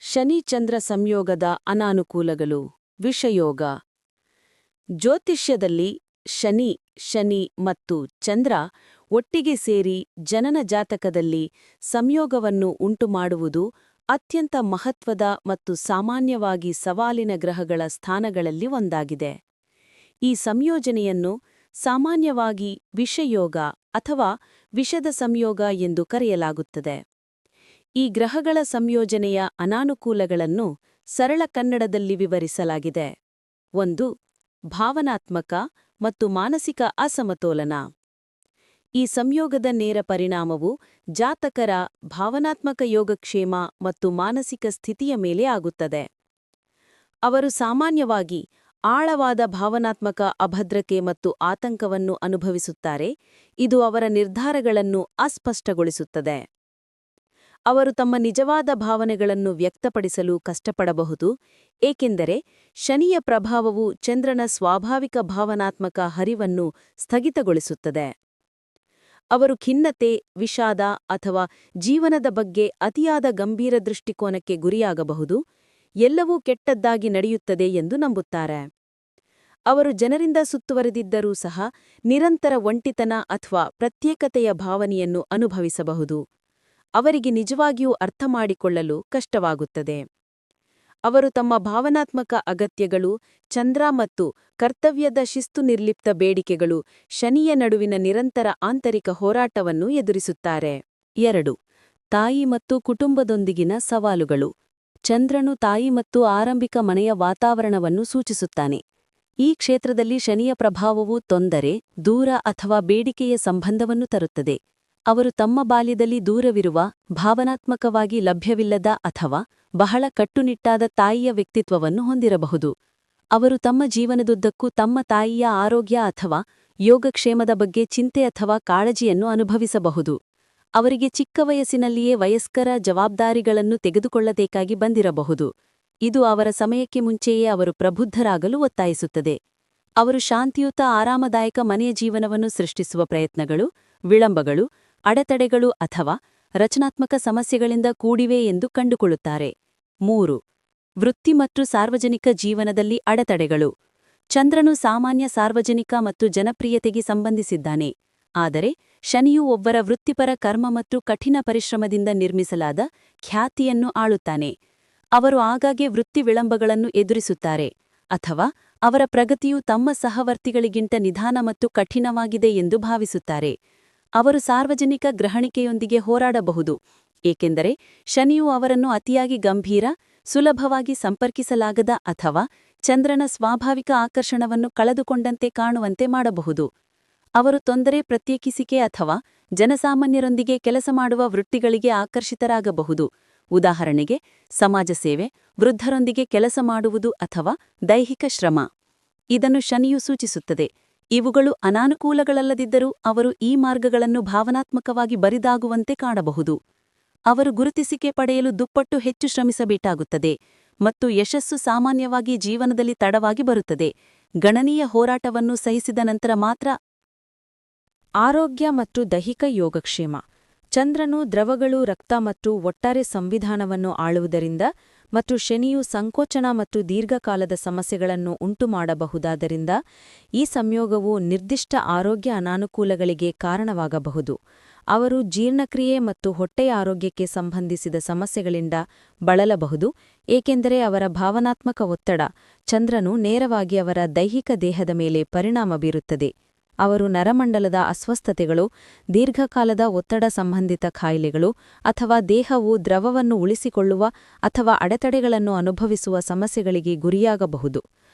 ಶನಿ-ಚಂದ್ರ ಸಂಯೋಗದ ಅನಾನುಕೂಲಗಳು. ವಿಷಯೋಗ. ಜ್ಯೋತಿಷ್ಯದಲ್ಲಿ ಶನಿ ಮತ್ತು ಚಂದ್ರ ಒಟ್ಟಿಗೆ ಸೇರಿ ಜನನ ಜಾತಕದಲ್ಲಿ ಸಂಯೋಗವನ್ನು ಉಂಟುಮಾಡುವುದು ಅತ್ಯಂತ ಮಹತ್ವದ ಮತ್ತು ಸಾಮಾನ್ಯವಾಗಿ ಸವಾಲಿನ ಗ್ರಹಗಳ ಸ್ಥಾನಗಳಲ್ಲಿ ಒಂದಾಗಿದೆ. ಈ ಸಂಯೋಜನೆಯನ್ನು ಸಾಮಾನ್ಯವಾಗಿ ವಿಷಯೋಗ ಅಥವಾ ವಿಷದ ಸಂಯೋಗ ಎಂದು ಕರೆಯಲಾಗುತ್ತದೆ. ಈ ಗ್ರಹಗಳ ಸಂಯೋಜನೆಯ ಅನಾನುಕೂಲಗಳನ್ನು ಸರಳ ಕನ್ನಡದಲ್ಲಿ ವಿವರಿಸಲಾಗಿದೆ. 1. ಭಾವನಾತ್ಮಕ ಮತ್ತು ಮಾನಸಿಕ ಅಸಮತೋಲನ. ಈ ಸಂಯೋಗದ ನೇರ ಪರಿಣಾಮವು ಜಾತಕರ ಭಾವನಾತ್ಮಕ ಯೋಗಕ್ಷೇಮ ಮತ್ತು ಮಾನಸಿಕ ಸ್ಥಿತಿಯ ಮೇಲೆ ಆಗುತ್ತದೆ. ಅವರು ಸಾಮಾನ್ಯವಾಗಿ ಆಳವಾದ ಭಾವನಾತ್ಮಕ ಅಭದ್ರತೆ ಮತ್ತು ಆತಂಕವನ್ನು ಅನುಭವಿಸುತ್ತಾರೆ, ಇದು ಅವರ ನಿರ್ಧಾರಗಳನ್ನು ಅಸ್ಪಷ್ಟಗೊಳಿಸುತ್ತದೆ. ಅವರು ತಮ್ಮ ನಿಜವಾದ ಭಾವನೆಗಳನ್ನು ವ್ಯಕ್ತಪಡಿಸಲು ಕಷ್ಟಪಡಬಹುದು, ಏಕೆಂದರೆ ಶನಿಯ ಪ್ರಭಾವವು ಚಂದ್ರನ ಸ್ವಾಭಾವಿಕ ಭಾವನಾತ್ಮಕ ಹರಿವನ್ನು ಸ್ಥಗಿತಗೊಳಿಸುತ್ತದೆ. ಅವರು ಖಿನ್ನತೆ, ವಿಷಾದ ಅಥವಾ ಜೀವನದ ಬಗ್ಗೆ ಅತಿಯಾದ ಗಂಭೀರ ದೃಷ್ಟಿಕೋನಕ್ಕೆ ಗುರಿಯಾಗಬಹುದು, ಎಲ್ಲವೂ ಕೆಟ್ಟದ್ದಾಗಿ ನಡೆಯುತ್ತದೆ ಎಂದು ನಂಬುತ್ತಾರೆ. ಅವರು ಜನರಿಂದ ಸುತ್ತುವರೆದಿದ್ದರೂ ಸಹ ನಿರಂತರ ಒಂಟಿತನ ಅಥವಾ ಪ್ರತ್ಯೇಕತೆಯ ಭಾವನೆಯನ್ನು ಅನುಭವಿಸಬಹುದು. ಅವರಿಗೆ ನಿಜವಾಗಿಯೂ ಅರ್ಥಮಾಡಿಕೊಳ್ಳಲು ಕಷ್ಟವಾಗುತ್ತದೆ. ಅವರು ತಮ್ಮ ಭಾವನಾತ್ಮಕ ಅಗತ್ಯಗಳು, ಚಂದ್ರ ಮತ್ತು ಕರ್ತವ್ಯದ ಶಿಸ್ತುನಿರ್ಲಿಪ್ತ ಬೇಡಿಕೆಗಳು ಶನಿಯ ನಡುವಿನ ನಿರಂತರ ಆಂತರಿಕ ಹೋರಾಟವನ್ನು ಎದುರಿಸುತ್ತಾರೆ. 2. ತಾಯಿ ಮತ್ತು ಕುಟುಂಬದೊಂದಿಗಿನ ಸವಾಲುಗಳು. ಚಂದ್ರನು ತಾಯಿ ಮತ್ತು ಆರಂಭಿಕ ಮನೆಯ ವಾತಾವರಣವನ್ನು ಸೂಚಿಸುತ್ತಾನೆ. ಈ ಕ್ಷೇತ್ರದಲ್ಲಿ ಶನಿಯ ಪ್ರಭಾವವು ತೊಂದರೆ, ದೂರ ಅಥವಾ ಬೇಡಿಕೆಯ ಸಂಬಂಧವನ್ನು ತರುತ್ತದೆ. ಅವರು ತಮ್ಮ ಬಾಲ್ಯದಲ್ಲಿ ದೂರವಿರುವ, ಭಾವನಾತ್ಮಕವಾಗಿ ಲಭ್ಯವಿಲ್ಲದ ಅಥವಾ ಬಹಳ ಕಟ್ಟುನಿಟ್ಟಾದ ತಾಯಿಯ ವ್ಯಕ್ತಿತ್ವವನ್ನು ಹೊಂದಿರಬಹುದು. ಅವರು ತಮ್ಮ ಜೀವನದುದ್ದಕ್ಕೂ ತಮ್ಮ ತಾಯಿಯ ಆರೋಗ್ಯ ಅಥವಾ ಯೋಗಕ್ಷೇಮದ ಬಗ್ಗೆ ಚಿಂತೆ ಅಥವಾ ಕಾಳಜಿಯನ್ನು ಅನುಭವಿಸಬಹುದು. ಅವರಿಗೆ ಚಿಕ್ಕ ವಯಸ್ಸಿನಲ್ಲಿಯೇ ವಯಸ್ಕರ ಜವಾಬ್ದಾರಿಗಳನ್ನು ತೆಗೆದುಕೊಳ್ಳಬೇಕಾಗಿ ಬಂದಿರಬಹುದು. ಇದು ಅವರ ಸಮಯಕ್ಕೆ ಮುಂಚೆಯೇ ಅವರು ಪ್ರಬುದ್ಧರಾಗಲು ಒತ್ತಾಯಿಸುತ್ತದೆ. ಅವರು ಶಾಂತಿಯುತ ಆರಾಮದಾಯಕ ಮನೆಯ ಜೀವನವನ್ನು ಸೃಷ್ಟಿಸುವ ಪ್ರಯತ್ನಗಳು, ವಿಳಂಬಗಳು, ಅಡೆತಡೆಗಳು ಅಥವಾ ರಚನಾತ್ಮಕ ಸಮಸ್ಯೆಗಳಿಂದ ಕೂಡಿವೆ ಎಂದು ಕಂಡುಕೊಳ್ಳುತ್ತಾರೆ. 3. ವೃತ್ತಿ ಮತ್ತು ಸಾರ್ವಜನಿಕ ಜೀವನದಲ್ಲಿ ಅಡೆತಡೆಗಳು. ಚಂದ್ರನು ಸಾಮಾನ್ಯ ಸಾರ್ವಜನಿಕ ಮತ್ತು ಜನಪ್ರಿಯತೆಗೆ ಸಂಬಂಧಿಸಿದ್ದಾನೆ, ಆದರೆ ಶನಿಯು ಒಬ್ಬರ ವೃತ್ತಿಪರ ಕರ್ಮ ಮತ್ತು ಕಠಿಣ ಪರಿಶ್ರಮದಿಂದ ನಿರ್ಮಿಸಲಾದ ಖ್ಯಾತಿಯನ್ನು ಆಳುತ್ತಾನೆ. ಅವರು ಆಗಾಗ್ಗೆ ವೃತ್ತಿ ವಿಳಂಬಗಳನ್ನು ಎದುರಿಸುತ್ತಾರೆ, ಅಥವಾ ಅವರ ಪ್ರಗತಿಯು ತಮ್ಮ ಸಹವರ್ತಿಗಳಿಗಿಂತ ನಿಧಾನ ಮತ್ತು ಕಠಿಣವಾಗಿದೆ ಎಂದು ಭಾವಿಸುತ್ತಾರೆ. ಅವರು ಸಾರ್ವಜನಿಕ ಗ್ರಹಣಿಕೆಯೊಂದಿಗೆ ಹೋರಾಡಬಹುದು, ಏಕೆಂದರೆ ಶನಿಯು ಅವರನ್ನು ಅತಿಯಾಗಿ ಗಂಭೀರ, ಸುಲಭವಾಗಿ ಸಂಪರ್ಕಿಸಲಾಗದ ಅಥವಾ ಚಂದ್ರನ ಸ್ವಾಭಾವಿಕ ಆಕರ್ಷಣವನ್ನು ಕಳೆದುಕೊಂಡಂತೆ ಕಾಣುವಂತೆ ಮಾಡಬಹುದು. ಅವರು ತೊಂದರೆ, ಪ್ರತ್ಯೇಕಿಸಿಕೆ ಅಥವಾ ಜನಸಾಮಾನ್ಯರೊಂದಿಗೆ ಕೆಲಸ ಮಾಡುವ ವೃತ್ತಿಗಳಿಗೆ ಆಕರ್ಷಿತರಾಗಬಹುದು, ಉದಾಹರಣೆಗೆ ಸಮಾಜ ಸೇವೆ, ವೃದ್ಧರೊಂದಿಗೆ ಕೆಲಸ ಮಾಡುವುದು ಅಥವಾ ದೈಹಿಕ ಶ್ರಮ. ಇದನ್ನು ಶನಿಯು ಸೂಚಿಸುತ್ತದೆ. ಇವುಗಳು ಅನಾನುಕೂಲಗಳಲ್ಲದಿದ್ದರೂ ಅವರು ಈ ಮಾರ್ಗಗಳನ್ನು ಭಾವನಾತ್ಮಕವಾಗಿ ಬರಿದಾಗುವಂತೆ ಕಾಣಬಹುದು. ಅವರು ಗುರುತಿಸಿಕೆ ಪಡೆಯಲು ದುಪ್ಪಟ್ಟು ಹೆಚ್ಚು ಶ್ರಮಿಸಬೇಕಾಗುತ್ತದೆ ಮತ್ತು ಯಶಸ್ಸು ಸಾಮಾನ್ಯವಾಗಿ ಜೀವನದಲ್ಲಿ ತಡವಾಗಿ ಬರುತ್ತದೆ. ಗಣನೀಯ ಹೋರಾಟವನ್ನು ಸಹಿಸಿದ ನಂತರ ಮಾತ್ರ. ಆರೋಗ್ಯ ಮತ್ತು ದೈಹಿಕ ಯೋಗಕ್ಷೇಮ. ಚಂದ್ರನು ದ್ರವಗಳು, ರಕ್ತ ಮತ್ತು ಒಟ್ಟಾರೆ ಸಂವಿಧಾನವನ್ನು ಆಳುವುದರಿಂದ ಮತ್ತು ಶನಿಯು ಸಂಕೋಚನ ಮತ್ತು ದೀರ್ಘಕಾಲದ ಸಮಸ್ಯೆಗಳನ್ನು ಉಂಟುಮಾಡಬಹುದಾದ್ದರಿಂದ ಈ ಸಂಯೋಗವು ನಿರ್ದಿಷ್ಟ ಆರೋಗ್ಯ ಅನಾನುಕೂಲಗಳಿಗೆ ಕಾರಣವಾಗಬಹುದು. ಅವರು ಜೀರ್ಣಕ್ರಿಯೆ ಮತ್ತು ಹೊಟ್ಟೆಯ ಆರೋಗ್ಯಕ್ಕೆ ಸಂಬಂಧಿಸಿದ ಸಮಸ್ಯೆಗಳಿಂದ ಬಳಲಬಹುದು, ಏಕೆಂದರೆ ಅವರ ಭಾವನಾತ್ಮಕ ಒತ್ತಡ, ಚಂದ್ರನು ನೇರವಾಗಿ ಅವರ ದೈಹಿಕ ದೇಹದ ಮೇಲೆ ಪರಿಣಾಮ ಬೀರುತ್ತದೆ. ಅವರು ನರಮಂಡಲದ ಅಸ್ವಸ್ಥತೆಗಳು, ದೀರ್ಘಕಾಲದ ಒತ್ತಡ ಸಂಬಂಧಿತ ಕಾಯಿಲೆಗಳು ಅಥವಾ ದೇಹವು ದ್ರವವನ್ನು ಉಳಿಸಿಕೊಳ್ಳುವ ಅಥವಾ ಅಡೆತಡೆಗಳನ್ನು ಅನುಭವಿಸುವ ಸಮಸ್ಯೆಗಳಿಗೆ ಗುರಿಯಾಗಬಹುದು.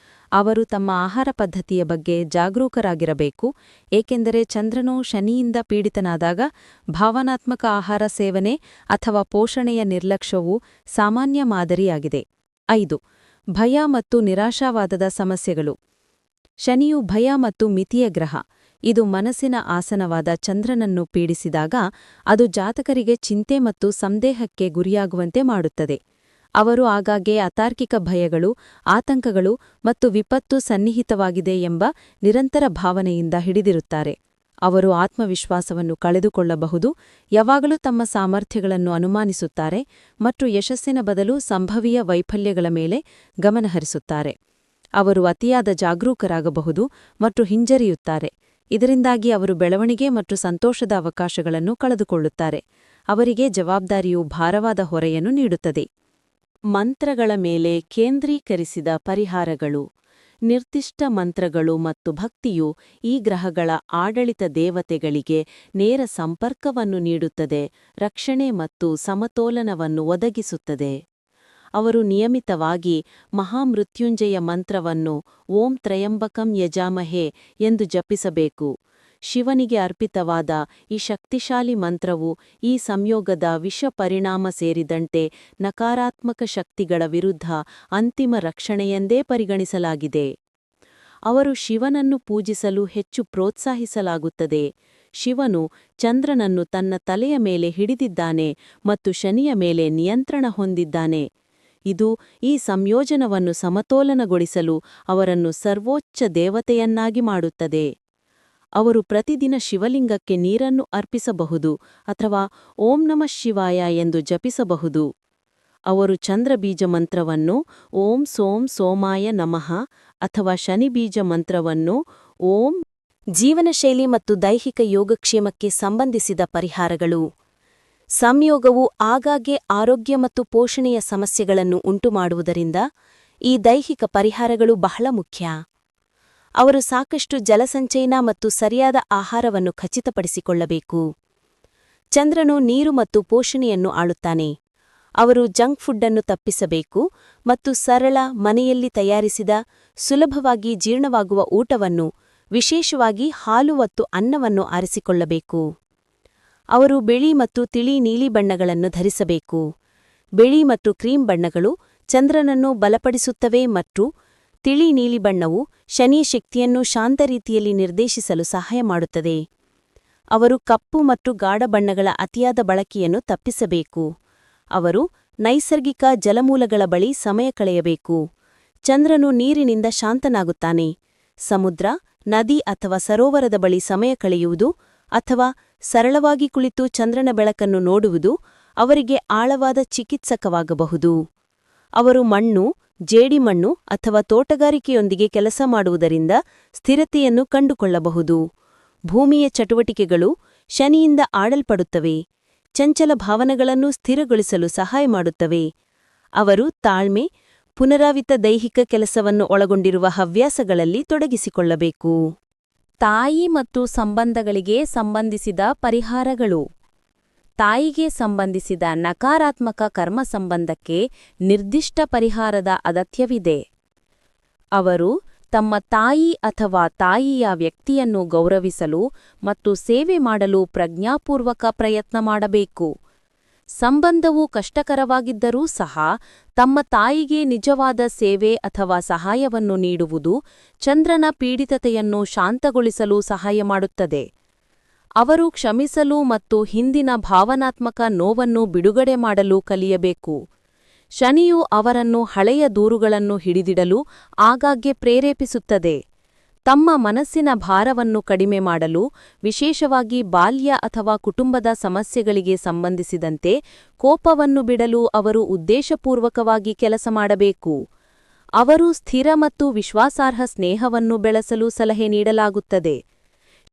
ಅವರು ತಮ್ಮ ಆಹಾರ ಪದ್ಧತಿಯ ಬಗ್ಗೆ ಜಾಗರೂಕರಾಗಿರಬೇಕು, ಏಕೆಂದರೆ ಚಂದ್ರನು ಶನಿಯಿಂದ ಪೀಡಿತನಾದಾಗ ಭಾವನಾತ್ಮಕ ಆಹಾರ ಸೇವನೆ ಅಥವಾ ಪೋಷಣೆಯ ನಿರ್ಲಕ್ಷ್ಯವು ಸಾಮಾನ್ಯ ಮಾದರಿಯಾಗಿದೆ. 5. ಭಯ ಮತ್ತು ನಿರಾಶಾವಾದದ ಸಮಸ್ಯೆಗಳು. ಶನಿಯು ಭಯ ಮತ್ತು ಮಿತಿಯ ಗ್ರಹ. ಇದು ಮನಸ್ಸಿನ ಆಸನವಾದ ಚಂದ್ರನನ್ನು ಪೀಡಿಸಿದಾಗ ಅದು ಜಾತಕರಿಗೆ ಚಿಂತೆ ಮತ್ತು ಸಂದೇಹಕ್ಕೆ ಗುರಿಯಾಗುವಂತೆ ಮಾಡುತ್ತದೆ. ಅವರು ಆಗಾಗ್ಗೆ ಅತಾರ್ಕಿಕ ಭಯಗಳು, ಆತಂಕಗಳು ಮತ್ತು ವಿಪತ್ತು ಸನ್ನಿಹಿತವಾಗಿದೆ ಎಂಬ ನಿರಂತರ ಭಾವನೆಯಿಂದ ಹಿಡಿದಿರುತ್ತಾರೆ. ಅವರು ಆತ್ಮವಿಶ್ವಾಸವನ್ನು ಕಳೆದುಕೊಳ್ಳಬಹುದು, ಯಾವಾಗಲೂ ತಮ್ಮ ಸಾಮರ್ಥ್ಯಗಳನ್ನು ಅನುಮಾನಿಸುತ್ತಾರೆ ಮತ್ತು ಯಶಸ್ಸಿನ ಬದಲು ಸಂಭವೀಯ ವೈಫಲ್ಯಗಳ ಮೇಲೆ ಗಮನಹರಿಸುತ್ತಾರೆ. ಅವರು ಅತಿಯಾದ ಜಾಗರೂಕರಾಗಬಹುದು ಮತ್ತು ಹಿಂಜರಿಯುತ್ತಾರೆ. ಇದರಿಂದಾಗಿ ಅವರು ಬೆಳವಣಿಗೆ ಮತ್ತು ಸಂತೋಷದ ಅವಕಾಶಗಳನ್ನು ಕಳೆದುಕೊಳ್ಳುತ್ತಾರೆ. ಅವರಿಗೆ ಜವಾಬ್ದಾರಿಯು ಭಾರವಾದ ಹೊರೆಯನ್ನು ನೀಡುತ್ತದೆ. ಮಂತ್ರಗಳ ಮೇಲೆ ಕೇಂದ್ರೀಕರಿಸಿದ ಪರಿಹಾರಗಳು. ನಿರ್ದಿಷ್ಟ ಮಂತ್ರಗಳು ಮತ್ತು ಭಕ್ತಿಯು ಈ ಗ್ರಹಗಳ ಆಡಳಿತ ದೇವತೆಗಳಿಗೆ ನೇರ ಸಂಪರ್ಕವನ್ನು ನೀಡುತ್ತದೆ, ರಕ್ಷಣೆ ಮತ್ತು ಸಮತೋಲನವನ್ನು ಒದಗಿಸುತ್ತದೆ. ಅವರು ನಿಯಮಿತವಾಗಿ ಮಹಾಮೃತ್ಯುಂಜಯ ಮಂತ್ರವನ್ನು ಓಂ ತ್ರಯಂಬಕಂ ಯಜಾಮಹೇ ಎಂದು ಜಪಿಸಬೇಕು. ಶಿವನಿಗೆ ಅರ್ಪಿತವಾದ ಈ ಶಕ್ತಿಶಾಲಿ ಮಂತ್ರವು ಈ ಸಂಯೋಗದ ವಿಷ ಪರಿಣಾಮ ಸೇರಿದಂತೆ ನಕಾರಾತ್ಮಕ ಶಕ್ತಿಗಳ ವಿರುದ್ಧ ಅಂತಿಮ ರಕ್ಷಣೆಯೆಂದೇ ಪರಿಗಣಿಸಲಾಗಿದೆ. ಅವರು ಶಿವನನ್ನು ಪೂಜಿಸಲು ಹೆಚ್ಚು ಪ್ರೋತ್ಸಾಹಿಸಲಾಗುತ್ತದೆ. ಶಿವನು ಚಂದ್ರನನ್ನು ತನ್ನ ತಲೆಯ ಮೇಲೆ ಹಿಡಿದಿದ್ದಾನೆ ಮತ್ತು ಶನಿಯ ಮೇಲೆ ನಿಯಂತ್ರಣ ಹೊಂದಿದ್ದಾನೆ. ಇದು ಈ ಸಂಯೋಜನವನ್ನು ಸಮತೋಲನಗೊಳಿಸಲು ಅವರನ್ನು ಸರ್ವೋಚ್ಚ ದೇವತೆಯನ್ನಾಗಿ ಮಾಡುತ್ತದೆ. ಅವರು ಪ್ರತಿದಿನ ಶಿವಲಿಂಗಕ್ಕೆ ನೀರನ್ನು ಅರ್ಪಿಸಬಹುದು ಅಥವಾ ಓಂ ನಮಃ ಶಿವಾಯ ಎಂದು ಜಪಿಸಬಹುದು. ಅವರು ಚಂದ್ರಬೀಜ ಮಂತ್ರವನ್ನು ಓಂ ಸೋಂ ಸೋಮಾಯ ನಮಃ ಅಥವಾ ಶನಿಬೀಜ ಮಂತ್ರವನ್ನು ಓಂ. ಜೀವನಶೈಲಿ ಮತ್ತು ದೈಹಿಕ ಯೋಗಕ್ಷೇಮಕ್ಕೆ ಸಂಬಂಧಿಸಿದ ಪರಿಹಾರಗಳು. ಸಂಯೋಗವು ಆಗಾಗ್ಗೆ ಆರೋಗ್ಯ ಮತ್ತು ಪೋಷಣೆಯ ಸಮಸ್ಯೆಗಳನ್ನು ಉಂಟುಮಾಡುವುದರಿಂದ ಈ ದೈಹಿಕ ಪರಿಹಾರಗಳು ಬಹಳ ಮುಖ್ಯ. ಅವರು ಸಾಕಷ್ಟು ಜಲಸಂಚಯನ ಮತ್ತು ಸರಿಯಾದ ಆಹಾರವನ್ನು ಖಚಿತಪಡಿಸಿಕೊಳ್ಳಬೇಕು. ಚಂದ್ರನು ನೀರು ಮತ್ತು ಪೋಷಣೆಯನ್ನು ಆಳುತ್ತಾನೆ. ಅವರು ಜಂಕ್ ಫುಡ್ ಅನ್ನು ತಪ್ಪಿಸಬೇಕು ಮತ್ತು ಸರಳ, ಮನೆಯಲ್ಲಿ ತಯಾರಿಸಿದ, ಸುಲಭವಾಗಿ ಜೀರ್ಣವಾಗುವ ಊಟವನ್ನು, ವಿಶೇಷವಾಗಿ ಹಾಲು ಮತ್ತು ಅನ್ನವನ್ನು ಆರಿಸಿಕೊಳ್ಳಬೇಕು. ಅವರು ಬಿಳಿ ಮತ್ತು ತಿಳಿ ನೀಲಿ ಬಣ್ಣಗಳನ್ನು ಧರಿಸಬೇಕು. ಬಿಳಿ ಮತ್ತು ಕ್ರೀಮ್ ಬಣ್ಣಗಳು ಚಂದ್ರನನ್ನು ಬಲಪಡಿಸುತ್ತವೆ ಮತ್ತು ತಿಳಿ ನೀಲಿ ಬಣ್ಣವು ಶನಿ ಶಕ್ತಿಯನ್ನು ಶಾಂತ ರೀತಿಯಲ್ಲಿ ನಿರ್ದೇಶಿಸಲು ಸಹಾಯ ಮಾಡುತ್ತದೆ. ಅವರು ಕಪ್ಪು ಮತ್ತು ಗಾಢ ಬಣ್ಣಗಳ ಅತಿಯಾದ ಬಳಕೆಯನ್ನು ತಪ್ಪಿಸಬೇಕು. ಅವರು ನೈಸರ್ಗಿಕ ಜಲಮೂಲಗಳ ಬಳಿ ಸಮಯ ಕಳೆಯಬೇಕು. ಚಂದ್ರನು ನೀರಿನಿಂದ ಶಾಂತನಾಗುತ್ತಾನೆ. ಸಮುದ್ರ, ನದಿ ಅಥವಾ ಸರೋವರದ ಬಳಿ ಸಮಯ ಕಳೆಯುವುದು ಅಥವಾ ಸರಳವಾಗಿ ಕುಳಿತು ಚಂದ್ರನ ಬೆಳಕನ್ನು ನೋಡುವುದು ಅವರಿಗೆ ಆಳವಾದ ಚಿಕಿತ್ಸಕವಾಗಬಹುದು. ಅವರು ಮಣ್ಣು, ಜೇಡಿಮಣ್ಣು ಅಥವಾ ತೋಟಗಾರಿಕೆಯೊಂದಿಗೆ ಕೆಲಸ ಮಾಡುವುದರಿಂದ ಸ್ಥಿರತೆಯನ್ನು ಕಂಡುಕೊಳ್ಳಬಹುದು. ಭೂಮಿಯ ಚಟುವಟಿಕೆಗಳು ಶನಿಯಿಂದ ಆಡಲ್ಪಡುತ್ತವೆ. ಚಂಚಲ ಭಾವನೆಗಳನ್ನು ಸ್ಥಿರಗೊಳಿಸಲು ಸಹಾಯ ಮಾಡುತ್ತವೆ. ಅವರು ತಾಳ್ಮೆ, ಪುನರಾವಿತ ದೈಹಿಕ ಕೆಲಸವನ್ನು ಒಳಗೊಂಡಿರುವ ಹವ್ಯಾಸಗಳಲ್ಲಿ ತೊಡಗಿಸಿಕೊಳ್ಳಬೇಕು. ತಾಯಿ ಮತ್ತು ಸಂಬಂಧಗಳಿಗೆ ಸಂಬಂಧಿಸಿದ ಪರಿಹಾರಗಳು. ತಾಯಿಗೆ ಸಂಬಂಧಿಸಿದ ನಕಾರಾತ್ಮಕ ಕರ್ಮ ಸಂಬಂಧಕ್ಕೆ ನಿರ್ದಿಷ್ಟ ಪರಿಹಾರದ ಅಗತ್ಯವಿದೆ. ಅವರು ತಮ್ಮ ತಾಯಿ ಅಥವಾ ತಾಯಿಯ ವ್ಯಕ್ತಿಯನ್ನು ಗೌರವಿಸಲು ಮತ್ತು ಸೇವೆ ಮಾಡಲು ಪ್ರಜ್ಞಾಪೂರ್ವಕ ಪ್ರಯತ್ನ ಮಾಡಬೇಕು. ಸಂಬಂಧವು ಕಷ್ಟಕರವಾಗಿದ್ದರೂ ಸಹ ತಮ್ಮ ತಾಯಿಗೆ ನಿಜವಾದ ಸೇವೆ ಅಥವಾ ಸಹಾಯವನ್ನು ನೀಡುವುದು ಚಂದ್ರನ ಪೀಡಿತತೆಯನ್ನು ಶಾಂತಗೊಳಿಸಲು ಸಹಾಯ ಮಾಡುತ್ತದೆ. ಅವರು ಕ್ಷಮಿಸಲು ಮತ್ತು ಹಿಂದಿನ ಭಾವನಾತ್ಮಕ ನೋವನ್ನು ಬಿಡುಗಡೆ ಮಾಡಲು ಕಲಿಯಬೇಕು. ಶನಿಯು ಅವರನ್ನು ಹಳೆಯ ದೂರುಗಳನ್ನು ಹಿಡಿದಿಡಲು ಆಗಾಗ್ಗೆ ಪ್ರೇರೇಪಿಸುತ್ತದೆ. ತಮ್ಮ ಮನಸ್ಸಿನ ಭಾರವನ್ನು ಕಡಿಮೆ ಮಾಡಲು, ವಿಶೇಷವಾಗಿ ಬಾಲ್ಯ ಅಥವಾ ಕುಟುಂಬದ ಸಮಸ್ಯೆಗಳಿಗೆ ಸಂಬಂಧಿಸಿದಂತೆ ಕೋಪವನ್ನು ಬಿಡಲು ಅವರು ಉದ್ದೇಶಪೂರ್ವಕವಾಗಿ ಕೆಲಸ ಮಾಡಬೇಕು. ಅವರು ಸ್ಥಿರ ಮತ್ತು ವಿಶ್ವಾಸಾರ್ಹ ಸ್ನೇಹವನ್ನು ಬೆಳೆಸಲು ಸಲಹೆ ನೀಡಲಾಗುತ್ತದೆ.